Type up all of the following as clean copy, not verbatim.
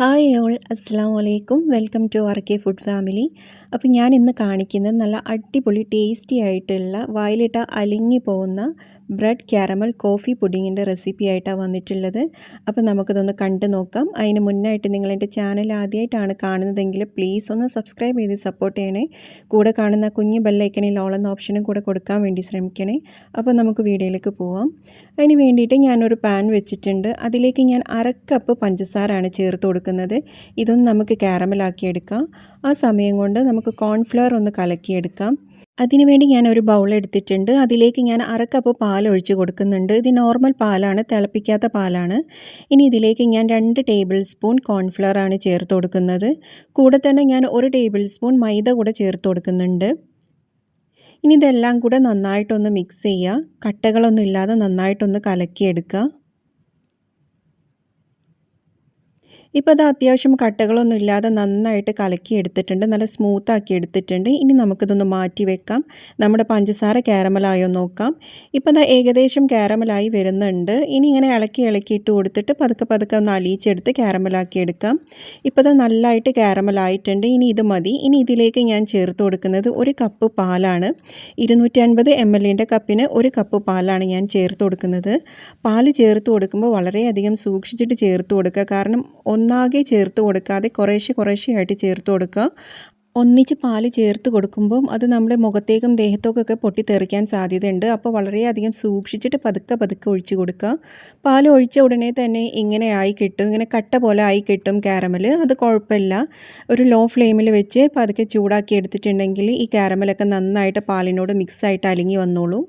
Hi all അസ്സലാമു അലൈക്കും welcome to R K food family. അപ്പോൾ ഞാൻ ഇന്ന് കാണിക്കുന്നത് നല്ല അടിപൊളി ടേസ്റ്റി ആയിട്ടുള്ള വായിലിട്ട അലിഞ്ഞു പോകുന്ന ബ്രെഡ് ക്യാരമൽ കോഫി പുഡിങ്ങിൻ്റെ റെസിപ്പി ആയിട്ടാണ് വന്നിട്ടുള്ളത്. അപ്പോൾ നമുക്കിതൊന്ന് കണ്ടു നോക്കാം. അതിന് മുന്നായിട്ട് നിങ്ങൾ എൻ്റെ ചാനൽ ആദ്യമായിട്ടാണ് കാണുന്നതെങ്കിൽ പ്ലീസ് ഒന്ന് സബ്സ്ക്രൈബ് ചെയ്ത് സപ്പോർട്ട് ചെയ്യണേ. കൂടെ കാണുന്ന കുഞ്ഞ് ബെല്ലൈക്കണിൽ ഓൾ എന്ന ഓപ്ഷനും കൂടെ കൊടുക്കാൻ വേണ്ടി ശ്രമിക്കണേ. അപ്പോൾ നമുക്ക് വീഡിയോയിലേക്ക് പോവാം. അതിന് വേണ്ടിയിട്ട് ഞാനൊരു പാൻ വെച്ചിട്ടുണ്ട്. അതിലേക്ക് ഞാൻ 1/2 കപ്പ് പഞ്ചസാരയാണ് ചേർത്ത് കൊടുക്കുന്നത്. ഇതൊന്ന് നമുക്ക് കാരമലാക്കിയെടുക്കാം. ആ സമയം കൊണ്ട് നമുക്ക് കോൺഫ്ലവർ ഒന്ന് കലക്കിയെടുക്കാം. അതിനുവേണ്ടി ഞാൻ ഒരു ബൗൾ എടുത്തിട്ടുണ്ട്. അതിലേക്ക് ഞാൻ 1/2 കപ്പ് പാൽ ഒഴിച്ച് കൊടുക്കുന്നുണ്ട്. ഇത് നോർമൽ പാലാണ്, തിളപ്പിക്കാത്ത പാലാണ്. ഇനി ഇതിലേക്ക് ഞാൻ 2 ടേബിൾ സ്പൂൺ കോൺഫ്ലവർ ആണ് ചേർത്ത് കൊടുക്കുന്നത്. കൂടെ തന്നെ ഞാൻ 1 ടേബിൾ സ്പൂൺ മൈദ കൂടെ ചേർത്ത് കൊടുക്കുന്നുണ്ട്. ഇനി ഇതെല്ലാം കൂടെ നന്നായിട്ടൊന്ന് മിക്സ് ചെയ്യുക. കട്ടകളൊന്നും ഇല്ലാതെ നന്നായിട്ടൊന്ന് കലക്കിയെടുക്കുക. ഇപ്പോൾ അത് അത്യാവശ്യം കട്ടകളൊന്നും ഇല്ലാതെ നന്നായിട്ട് കലക്കി എടുത്തിട്ടുണ്ട്, നല്ല സ്മൂത്താക്കി എടുത്തിട്ടുണ്ട്. ഇനി നമുക്കിതൊന്ന് മാറ്റി വെക്കാം. നമ്മുടെ പഞ്ചസാര കാരമലായോ നോക്കാം. ഇപ്പോൾ അത് ഏകദേശം കാരമലായി വരുന്നുണ്ട്. ഇനി ഇങ്ങനെ ഇളക്കി ഇട്ട് കൊടുത്തിട്ട് പതുക്കെ ഒന്ന് അലിയിച്ചെടുത്ത് കാരമലാക്കി എടുക്കാം. ഇപ്പോൾ അത് നല്ലതായിട്ട് കാരമലായിട്ടുണ്ട്. ഇനി ഇത് മതി. ഇനി ഇതിലേക്ക് ഞാൻ ചേർത്ത് കൊടുക്കുന്നത് 1 കപ്പ് പാലാണ്. 250 ml കപ്പിന് 1 കപ്പ് പാലാണ് ഞാൻ ചേർത്ത് കൊടുക്കുന്നത്. പാല് ചേർത്ത് കൊടുക്കുമ്പോൾ വളരെയധികം സൂക്ഷിച്ചിട്ട് ചേർത്ത് കൊടുക്കുക. കാരണം ഒന്നാകെ ചേർത്ത് കൊടുക്കാതെ കുറേശ്ശെയായിട്ട് ചേർത്ത് കൊടുക്കുക. ഒന്നിച്ച് പാല് ചേർത്ത് കൊടുക്കുമ്പം അത് നമ്മുടെ മുഖത്തേക്കും ദേഹത്തേക്കൊക്കെ പൊട്ടിത്തെറിക്കാൻ സാധ്യതയുണ്ട്. അപ്പോൾ വളരെയധികം സൂക്ഷിച്ചിട്ട് പതുക്കെ ഒഴിച്ച് കൊടുക്കുക. പാൽ ഒഴിച്ച ഉടനെ തന്നെ ഇങ്ങനെ ആയി കിട്ടും, ഇങ്ങനെ കട്ട പോലെ ആയി കിട്ടും കാരമൽ. അത് കുഴപ്പമില്ല. ഒരു ലോ ഫ്ലെയിമിൽ വെച്ച് പതുക്കെ ചൂടാക്കി എടുത്തിട്ടുണ്ടെങ്കിൽ ഈ കാരമലൊക്കെ നന്നായിട്ട് പാലിനോട് മിക്സായിട്ട് അലിഞ്ഞി വന്നോളൂ.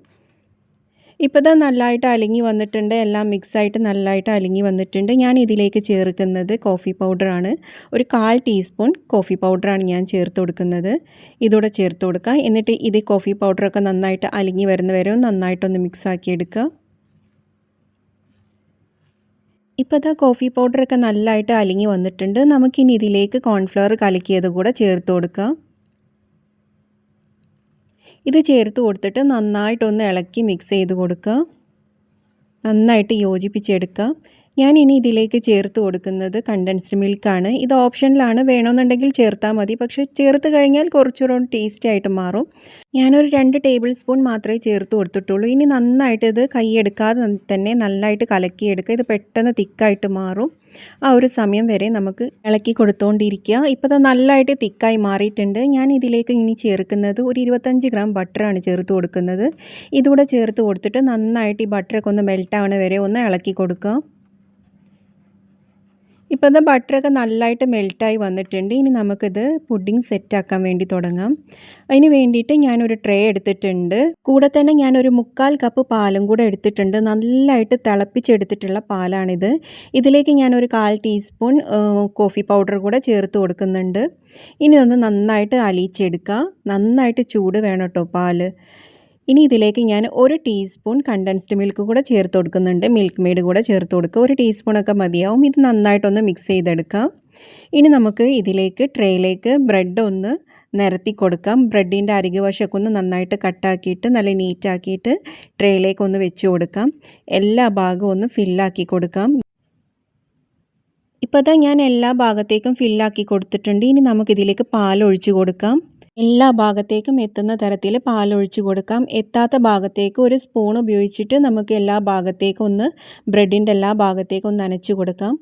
ഇപ്പോൾ ഇത് നല്ലതായിട്ട് അലിഞ്ഞി വന്നിട്ടുണ്ട്. എല്ലാം മിക്സായിട്ട് നല്ലതായിട്ട് അലിഞ്ഞി വന്നിട്ടുണ്ട്. ഞാൻ ഇതിലേക്ക് ചേർക്കുന്നത് കോഫി പൗഡറാണ്. ഒരു 1/4 ടീസ്പൂൺ കോഫി പൗഡറാണ് ഞാൻ ചേർത്ത് കൊടുക്കുന്നത്. ഇതൂടെ ചേർത്ത് കൊടുക്കുക. എന്നിട്ട് ഇത് കോഫി പൗഡറൊക്കെ നന്നായിട്ട് അലിഞ്ഞി വരുന്നവരെ നന്നായിട്ടൊന്ന് മിക്സാക്കി എടുക്കുക. ഇപ്പോൾ ഇതാ കോഫി പൗഡറൊക്കെ നല്ലതായിട്ട് അലിഞ്ഞി വന്നിട്ടുണ്ട്. നമുക്കിനി ഇതിലേക്ക് കോൺഫ്ലവർ കലക്കിയത് കൂടെ ചേർത്ത് കൊടുക്കാം. ഇത് ചേർത്ത് കൊടുത്തിട്ട് നന്നായിട്ടൊന്ന് ഇളക്കി മിക്സ് ചെയ്ത് കൊടുക്കുക. നന്നായിട്ട് യോജിപ്പിച്ചെടുക്കുക. ഞാനിനി ഇതിലേക്ക് ചേർത്ത് കൊടുക്കുന്നത് കണ്ടൻസ്ഡ് മിൽക്കാണ്. ഇത് ഓപ്ഷനിലാണ്, വേണമെന്നുണ്ടെങ്കിൽ ചേർത്താൽ മതി. പക്ഷേ ചേർത്ത് കഴിഞ്ഞാൽ കുറച്ചുകൂടെ ടേസ്റ്റി ആയിട്ട് മാറും. ഞാനൊരു 2 ടേബിൾ സ്പൂൺ മാത്രമേ ചേർത്ത് കൊടുത്തിട്ടുള്ളൂ. ഇനി നന്നായിട്ട് ഇത് കൈയെടുക്കാതെ തന്നെ നല്ലതായിട്ട് കലക്കിയെടുക്കുക. ഇത് പെട്ടെന്ന് തിക്കായിട്ട് മാറും. ആ ഒരു സമയം വരെ നമുക്ക് ഇളക്കി കൊടുത്തുകൊണ്ടിരിക്കുക. ഇപ്പോൾ ഇത് നല്ലതായിട്ട് തിക്കായി മാറിയിട്ടുണ്ട്. ഞാൻ ഇതിലേക്ക് ഇനി ചേർക്കുന്നത് ഒരു 25 ഗ്രാം ബട്ടറാണ് ചേർത്ത് കൊടുക്കുന്നത്. ഇതുകൂടെ ചേർത്ത് കൊടുത്തിട്ട് നന്നായിട്ട് ഈ ബട്ടറൊക്കെ ഒന്ന് മെൽറ്റാവണ വരെ ഒന്ന് ഇളക്കി കൊടുക്കുക. ഇപ്പോൾ ഇത് ബട്ടറൊക്കെ നല്ലതായിട്ട് മെൽറ്റായി വന്നിട്ടുണ്ട്. ഇനി നമുക്കിത് പുഡിംഗ് സെറ്റാക്കാൻ വേണ്ടി തുടങ്ങാം. അതിന് വേണ്ടിയിട്ട് ഞാനൊരു ട്രേ എടുത്തിട്ടുണ്ട്. കൂടെ തന്നെ ഞാനൊരു 3/4 കപ്പ് പാലും കൂടെ എടുത്തിട്ടുണ്ട്. നല്ലതായിട്ട് തിളപ്പിച്ചെടുത്തിട്ടുള്ള പാലാണിത്. ഇതിലേക്ക് ഞാനൊരു 1/4 ടീസ്പൂൺ കോഫി പൗഡർ കൂടെ ചേർത്ത് കൊടുക്കുന്നുണ്ട്. ഇനി ഇതൊന്ന് നന്നായിട്ട് അലിയിച്ചെടുക്കുക. നന്നായിട്ട് ചൂട് വേണം കേട്ടോ പാല്. ഇനി ഇതിലേക്ക് ഞാൻ 1 ടീസ്പൂൺ കണ്ടൻസ്ഡ് മിൽക്ക് കൂടെ ചേർത്ത് കൊടുക്കുന്നുണ്ട്. മിൽക്ക് മെയ്ഡ് കൂടെ ചേർത്ത് കൊടുക്കുക. 1 ടീസ്പൂണൊക്കെ മതിയാവും. ഇത് നന്നായിട്ടൊന്ന് മിക്സ് ചെയ്തെടുക്കാം. ഇനി നമുക്ക് ഇതിലേക്ക് ട്രേയിലേക്ക് ബ്രെഡ് ഒന്ന് നിരത്തി കൊടുക്കാം. ബ്രെഡിൻ്റെ അരികുവശമൊക്കെ ഒന്ന് നന്നായിട്ട് കട്ടാക്കിയിട്ട് നല്ല നീറ്റാക്കിയിട്ട് ട്രേയിലേക്ക് ഒന്ന് വെച്ച് കൊടുക്കാം. എല്ലാ ഭാഗവും ഒന്ന് ഫില്ലാക്കി കൊടുക്കാം. ഇപ്പോൾ അതാ ഞാൻ എല്ലാ ഭാഗത്തേക്കും ഫില്ലാക്കി കൊടുത്തിട്ടുണ്ട്. ഇനി നമുക്കിതിലേക്ക് പാലൊഴിച്ച് കൊടുക്കാം. എല്ലാ ഭാഗത്തേക്കും എത്തുന്ന തരത്തിൽ പാലൊഴിച്ച് കൊടുക്കാം. എത്താത്ത ഭാഗത്തേക്ക് ഒരു സ്പൂൺ ഉപയോഗിച്ചിട്ട് നമുക്ക് എല്ലാ ഭാഗത്തേക്കും ഒന്ന് ബ്രെഡിൻ്റെ എല്ലാ ഭാഗത്തേക്കും ഒന്ന് നനച്ച് കൊടുക്കാം.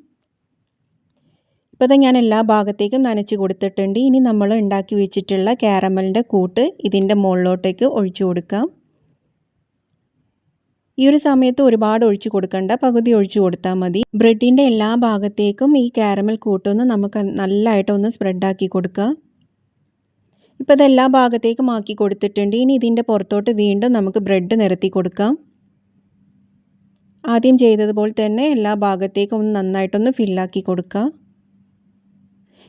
ഇപ്പോൾ അത് ഞാൻ എല്ലാ ഭാഗത്തേക്കും നനച്ച് കൊടുത്തിട്ടുണ്ട്. ഇനി നമ്മൾ ഉണ്ടാക്കി വെച്ചിട്ടുള്ള കാരമലിൻ്റെ കൂട്ട് ഇതിൻ്റെ മുകളിലോട്ടേക്ക് ഒഴിച്ചു കൊടുക്കാം. ഈ ഒരു സമയത്ത് ഒരുപാട് ഒഴിച്ച് കൊടുക്കണ്ട, പകുതി ഒഴിച്ച് കൊടുത്താൽ മതി. ബ്രെഡിൻ്റെ എല്ലാ ഭാഗത്തേക്കും ഈ കാരമൽ കൂട്ടൊന്ന് നമുക്ക് നല്ലതായിട്ടൊന്ന് സ്പ്രെഡാക്കി കൊടുക്കുക. ഇപ്പോൾ ഇത് എല്ലാ ഭാഗത്തേക്കും ആക്കി കൊടുത്തിട്ടുണ്ട്. ഇനി ഇതിൻ്റെ പുറത്തോട്ട് വീണ്ടും നമുക്ക് ബ്രെഡ് നിരത്തി കൊടുക്കാം. ആദ്യം ചെയ്തതുപോലെ തന്നെ എല്ലാ ഭാഗത്തേക്കും ഒന്ന് നന്നായിട്ടൊന്ന് ഫില്ലാക്കി കൊടുക്കുക.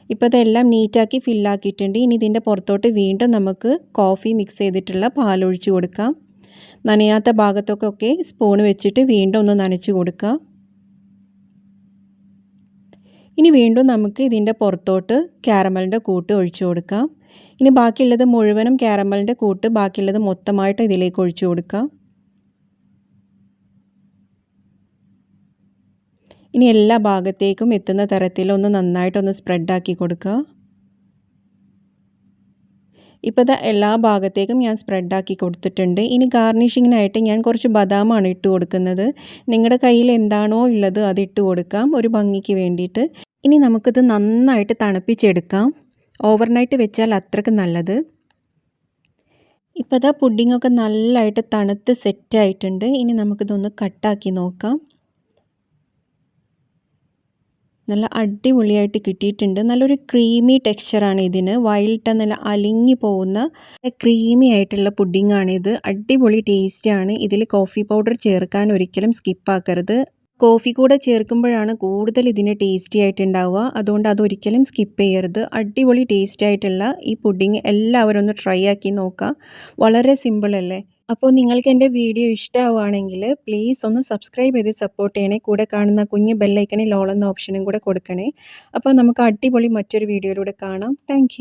ഇപ്പോൾ ഇതെല്ലാം നീറ്റാക്കി ഫില്ലാക്കിയിട്ടുണ്ട്. ഇനി ഇതിൻ്റെ പുറത്തോട്ട് വീണ്ടും നമുക്ക് കോഫി മിക്സ് ചെയ്തിട്ടുള്ള പാലൊഴിച്ച് കൊടുക്കാം. നനയാത്ത ഭാഗത്തൊക്കെ സ്പൂൺ വെച്ചിട്ട് വീണ്ടും ഒന്ന് നനച്ച് കൊടുക്കുക. ഇനി വീണ്ടും നമുക്ക് ഇതിൻ്റെ പുറത്തോട്ട് കാരമലിൻ്റെ കൂട്ട് ഒഴിച്ചു കൊടുക്കാം. ഇനി ബാക്കിയുള്ളത് മുഴുവനും കാരമലിൻ്റെ കൂട്ട്, ബാക്കിയുള്ളത് മൊത്തമായിട്ട് ഇതിലേക്ക് ഒഴിച്ചു കൊടുക്കാം. ഇനി എല്ലാ ഭാഗത്തേക്കും എത്തുന്ന തരത്തിൽ ഒന്ന് നന്നായിട്ടൊന്ന് സ്പ്രെഡാക്കി കൊടുക്കുക. ഇപ്പോൾ എല്ലാ ഭാഗത്തേക്കും ഞാൻ സ്പ്രെഡാക്കി കൊടുത്തിട്ടുണ്ട്. ഇനി ഗാർണിഷിങ്ങിനായിട്ട് ഞാൻ കുറച്ച് ബദാമാണ് ഇട്ട് കൊടുക്കുന്നത്. നിങ്ങളുടെ കയ്യിൽ എന്താണോ ഉള്ളത് അത് ഇട്ട് കൊടുക്കാം, ഒരു ഭംഗിക്ക് വേണ്ടിയിട്ട്. ഇനി നമുക്കിത് നന്നായിട്ട് തണുപ്പിച്ചെടുക്കാം. ഓവർനൈറ്റ് വെച്ചാൽ അത്രയ്ക്ക് നല്ലത്. ഇപ്പോൾ പുഡിങ്ങൊക്കെ നല്ലതായിട്ട് തണുത്ത് സെറ്റായിട്ടുണ്ട്. ഇനി നമുക്കിതൊന്ന് കട്ടാക്കി നോക്കാം. നല്ല അടിപൊളിയായിട്ട് കിട്ടിയിട്ടുണ്ട്. നല്ലൊരു ക്രീമി ടെക്സ്ചറാണ് ഇതിന്. വായിലിട്ടാൽ നല്ല അലിഞ്ഞു പോകുന്ന ക്രീമി ആയിട്ടുള്ള പുഡിങ്ങാണിത്. അടിപൊളി ടേസ്റ്റാണ്. ഇതിൽ കോഫി പൗഡർ ചേർക്കാൻ ഒരിക്കലും സ്കിപ്പാക്കരുത്. കോഫി കൂടെ ചേർക്കുമ്പോഴാണ് കൂടുതൽ ഇതിന് ടേസ്റ്റി ആയിട്ടുണ്ടാവുക. അതുകൊണ്ട് അതൊരിക്കലും സ്കിപ്പ് ചെയ്യരുത്. അടിപൊളി ടേസ്റ്റ് ആയിട്ടുള്ള ഈ പുഡിങ് എല്ലാവരും ഒന്ന് ട്രൈ ആക്കി നോക്കുക. വളരെ സിമ്പിളല്ലേ. അപ്പോൾ നിങ്ങൾക്ക് എൻ്റെ വീഡിയോ ഇഷ്ടമാവുകയാണെങ്കിൽ പ്ലീസ് ഒന്ന് സബ്സ്ക്രൈബ് ചെയ്ത് സപ്പോർട്ട് ചെയ്യണേ. കൂടെ കാണുന്ന കുഞ്ഞ് ബെല്ലൈക്കണിൽ ഓൾ എന്ന ഓപ്ഷനും കൂടെ കൊടുക്കണേ. അപ്പോൾ നമുക്ക് അടിപൊളി മറ്റൊരു വീഡിയോയിലൂടെ കാണാം. താങ്ക്